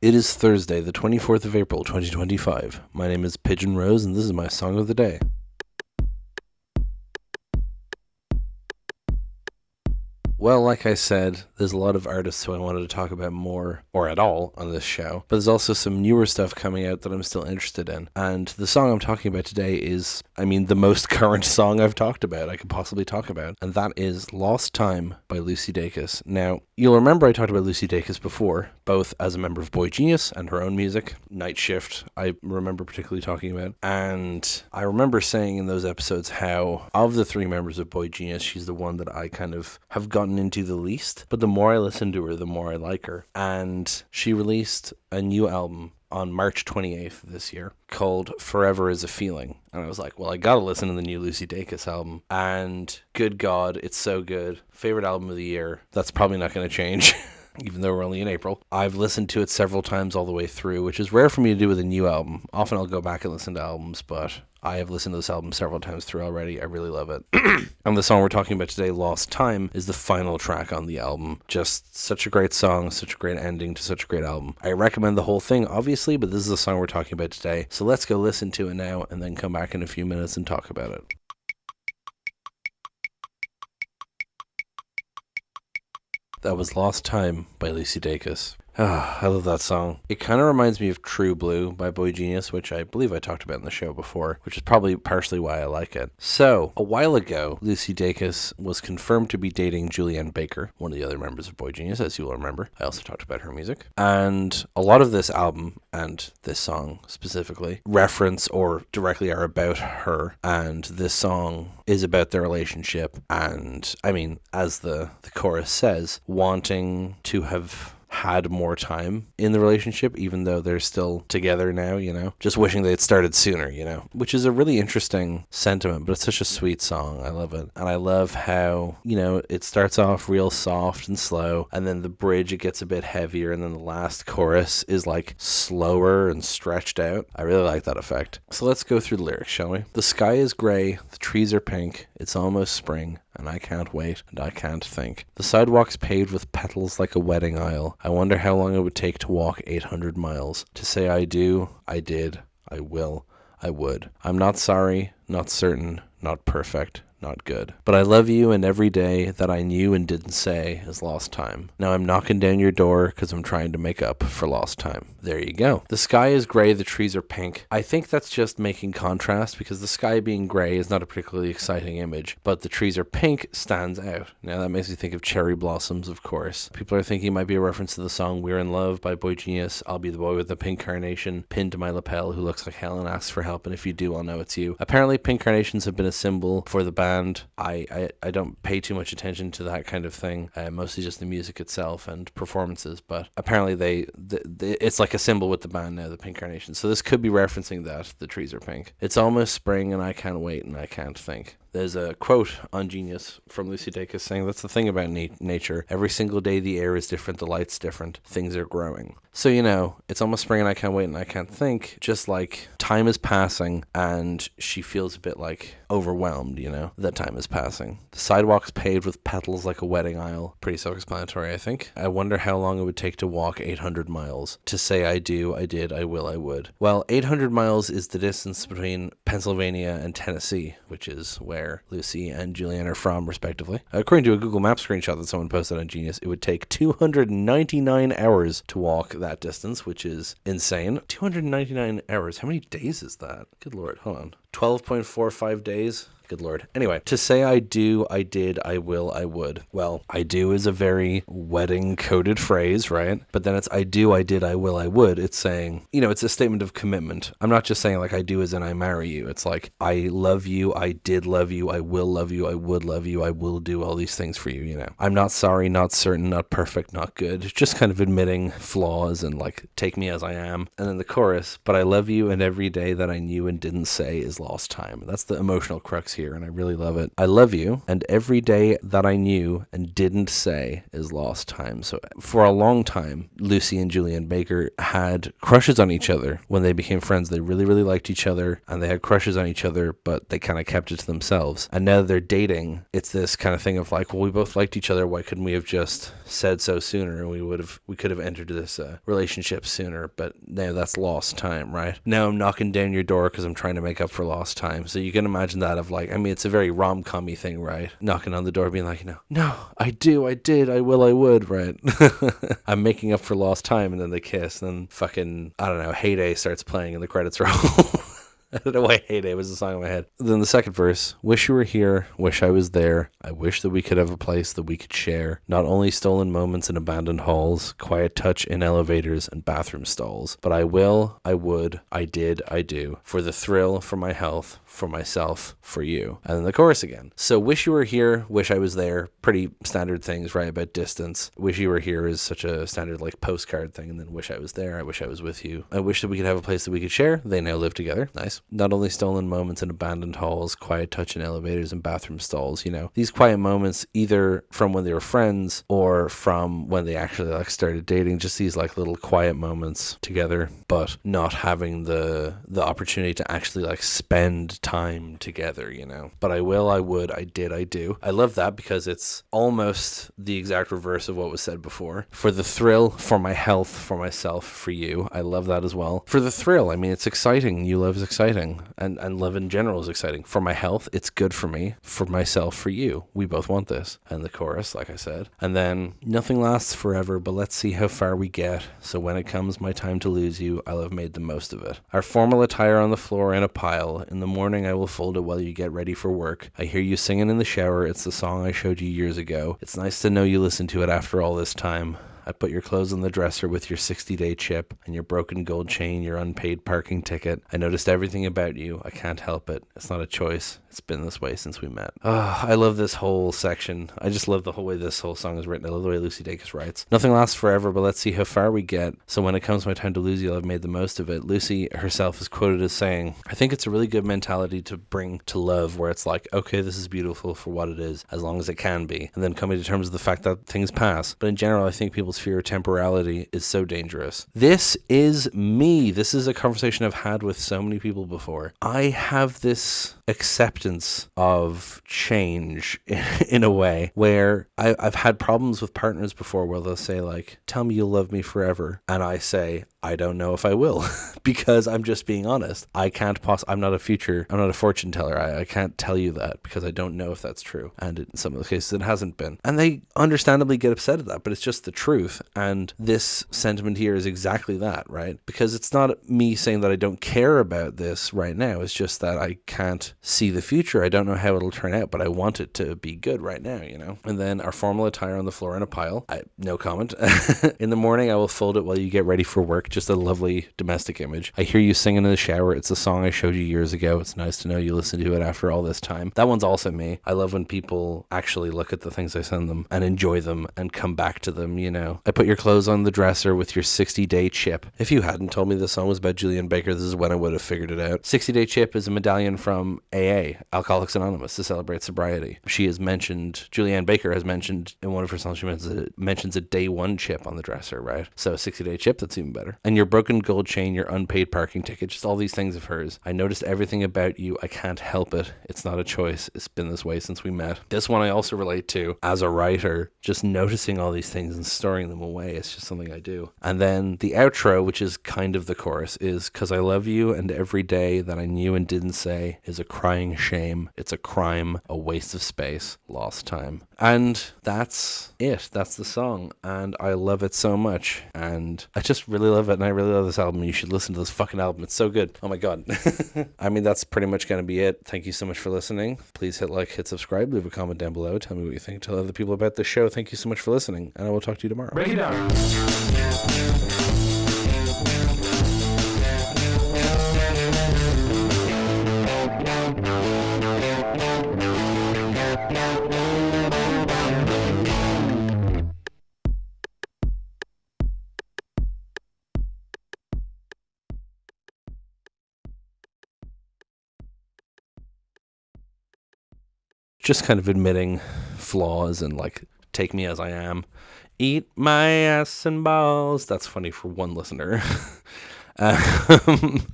It is Thursday, the 24th of April, 2025. My name is Pigeon Rose, and this is my song of the day. Well, like I said, there's a lot of artists who I wanted to talk about more, or at all, on this show. But there's also some newer stuff coming out that I'm still interested in. And the song I'm talking about today is, the most current song I've talked about, I could possibly talk about. And that is Lost Time by Lucy Dacus. Now, you'll remember I talked about Lucy Dacus before, both as a member of Boy Genius and her own music. Night Shift, I remember particularly talking about. And I remember saying in those episodes how, of the three members of Boy Genius, she's the one that I kind of have gotten into the least, but the more I listen to her, the more I like her. And she released a new album on March 28th this year called Forever Is a Feeling. And I was like, well, I gotta listen to the new Lucy Dacus album. And good God, it's so good. Favorite album of the year. That's probably not going to change. Even though we're only in April. I've listened to it several times all the way through, which is rare for me to do with a new album. Often I'll go back and listen to albums, but I have listened to this album several times through already. I really love it. And the song we're talking about today, Lost Time, is the final track on the album. Just such a great song, such a great ending to such a great album. I recommend the whole thing, obviously, but this is the song we're talking about today. So let's go listen to it now and then come back in a few minutes and talk about it. That was Lost Time by Lucy Dacus. I love that song. It kind of reminds me of True Blue by Boy Genius, which I believe I talked about in the show before, which is probably partially why I like it. So, a while ago, Lucy Dacus was confirmed to be dating Julianne Baker, one of the other members of Boy Genius, as you will remember. I also talked about her music. And a lot of this album, and this song specifically, reference or directly are about her, and this song is about their relationship, and, as the chorus says, wanting to have had more time in the relationship, even though they're still together now, just wishing they'd started sooner, which is a really interesting sentiment, but it's such a sweet song. I love it. And I love how, it starts off real soft and slow, and then the bridge, it gets a bit heavier, and then the last chorus is like slower and stretched out. I really like that effect. So let's go through the lyrics, shall we? The sky is gray, the trees are pink, it's almost spring, and I can't wait, and I can't think. The sidewalk's paved with petals like a wedding aisle. I wonder how long it would take to walk 800 miles. To say I do, I did, I will, I would. I'm not sorry, not certain, not perfect, not good. But I love you, and every day that I knew and didn't say is lost time. Now I'm knocking down your door because I'm trying to make up for lost time. There you go. The sky is gray, the trees are pink. I think that's just making contrast, because the sky being gray is not a particularly exciting image, but the trees are pink stands out. Now that makes me think of cherry blossoms, of course. People are thinking it might be a reference to the song We're in Love by Boy Genius. I'll be the boy with the pink carnation pinned to my lapel who looks like hell and asks for help, and if you do, I'll know it's you. Apparently pink carnations have been a symbol for the band. I don't pay too much attention to that kind of thing, mostly just the music itself and performances, but apparently it's like a symbol with the band now, the pink carnation. So this could be referencing that, the trees are pink. It's almost spring and I can't wait and I can't think. There's a quote on Genius from Lucy Dacus saying, that's the thing about nature. Every single day the air is different, the light's different, things are growing. So, it's almost spring and I can't wait and I can't think. Just like time is passing and she feels a bit like overwhelmed, that time is passing. The sidewalk's paved with petals like a wedding aisle. Pretty self-explanatory, I think. I wonder how long it would take to walk 800 miles. To say I do, I did, I will, I would. Well, 800 miles is the distance between Pennsylvania and Tennessee, which is where Lucy and Julianne are from, respectively. According to a Google Maps screenshot that someone posted on Genius, it would take 299 hours to walk that distance, which is insane. 299 hours. How many days is that? Good Lord. Hold on. 12.45 days. Good Lord. Anyway, to say I do, I did, I will, I would. Well, I do is a very wedding-coded phrase, right? But then it's I do, I did, I will, I would. It's saying, it's a statement of commitment. I'm not just saying like I do as in I marry you. It's like I love you, I did love you, I will love you, I would love you, I will do all these things for you, I'm not sorry, not certain, not perfect, not good. Just kind of admitting flaws and like take me as I am. And then the chorus, but I love you and every day that I knew and didn't say is lost time. That's the emotional crux here, and I really love it. I love you, and every day that I knew and didn't say is lost time. So for a long time, Lucy and Julianne Baker had crushes on each other when they became friends. They really, really liked each other, and they had crushes on each other, but they kind of kept it to themselves. And now they're dating. It's this kind of thing of like, well, we both liked each other. Why couldn't we have just said so sooner? And we could have entered this relationship sooner. But now that's lost time, right? Now I'm knocking down your door because I'm trying to make up for lost time. So you can imagine that of like, I mean, it's a very rom-com-y thing, right? Knocking on the door, being like, no, I did, I will, I would, right? I'm making up for lost time, and then they kiss, and then fucking, I don't know, Heyday starts playing and the credits roll. I don't know why Heyday was the song in my head. Then the second verse, wish you were here, wish I was there. I wish that we could have a place that we could share. Not only stolen moments in abandoned halls, quiet touch in elevators and bathroom stalls, but I will, I would, I did, I do. For the thrill, for my health, for myself, for you. And then the chorus again. So wish you were here, wish I was there. Pretty standard things, right? About distance. Wish you were here is such a standard like postcard thing. And then wish I was there, I wish I was with you. I wish that we could have a place that we could share. They now live together. Nice. Not only stolen moments in abandoned halls, quiet touch in elevators and bathroom stalls, these quiet moments either from when they were friends or from when they actually like started dating, just these like little quiet moments together, but not having the opportunity to actually like spend time together, But I will, I would, I did, I do. I love that because it's almost the exact reverse of what was said before. For the thrill, for my health, for myself, for you. I love that as well. For the thrill, I mean, it's exciting. You love is exciting. And love in general is exciting. For my health, it's good for me. For myself, for you. We both want this. And the chorus, like I said. And then, nothing lasts forever, but let's see how far we get. So when it comes my time to lose you, I'll have made the most of it. Our formal attire on the floor in a pile. In the morning, I will fold it while you get ready for work. I hear you singing in the shower. It's the song I showed you years ago. It's nice to know you listened to it after all this time. I put your clothes on the dresser with your 60-day chip and your broken gold chain, your unpaid parking ticket. I noticed everything about you. I can't help it. It's not a choice. It's been this way since we met. Oh, I love this whole section. I just love the whole way this whole song is written. I love the way Lucy Dacus writes. Nothing lasts forever, but let's see how far we get. So when it comes my time to lose you, I've made the most of it. Lucy herself is quoted as saying, I think it's a really good mentality to bring to love where it's like, okay, this is beautiful for what it is, as long as it can be. And then coming to terms with the fact that things pass. But in general, I think people's fear of temporality is so dangerous. This is me. This is a conversation I've had with so many people before. I have this acceptance of change in a way where I've had problems with partners before where they'll say like, tell me you'll love me forever. And I say, I don't know if I will because I'm just being honest. I'm not a fortune teller. I can't tell you that because I don't know if that's true. And in some of the cases it hasn't been. And they understandably get upset at that, but it's just the truth. And this sentiment here is exactly that, right? Because it's not me saying that I don't care about this right now. It's just that I can't see the future. I don't know how it'll turn out, but I want it to be good right now, And then our formal attire on the floor in a pile. No comment. In the morning, I will fold it while you get ready for work. Just a lovely domestic image. I hear you singing in the shower. It's a song I showed you years ago. It's nice to know you listened to it after all this time. That one's also me. I love when people actually look at the things I send them and enjoy them and come back to them, I put your clothes on the dresser with your 60-day chip. If you hadn't told me this song was about Julianne Baker, this is when I would have figured it out. 60-day chip is a medallion from AA, Alcoholics Anonymous, to celebrate sobriety. Julianne Baker has mentioned in one of her songs, she mentions a day one chip on the dresser, right? So a 60-day chip, that's even better. And your broken gold chain, your unpaid parking ticket, just all these things of hers. I noticed everything about you. I can't help it. It's not a choice. It's been this way since we met. This one I also relate to as a writer, just noticing all these things and storing them away. It's just something I do. And then the outro, which is kind of the chorus, is "'Cause I love you and every day that I knew and didn't say is a crying shame. It's a crime, a waste of space, lost time." And that's it. That's the song. And I love it so much. And I just really love it. And I really love this album. You should listen to this fucking album. It's so good. Oh my God. I mean, that's pretty much going to be it. Thank you so much for listening. Please hit like, hit subscribe, leave a comment down below. Tell me what you think. Tell other people about the show. Thank you so much for listening. And I will talk to you tomorrow. Break it down. just kind of admitting flaws and like, take me as I am. Eat my ass and balls. That's funny for one listener. um,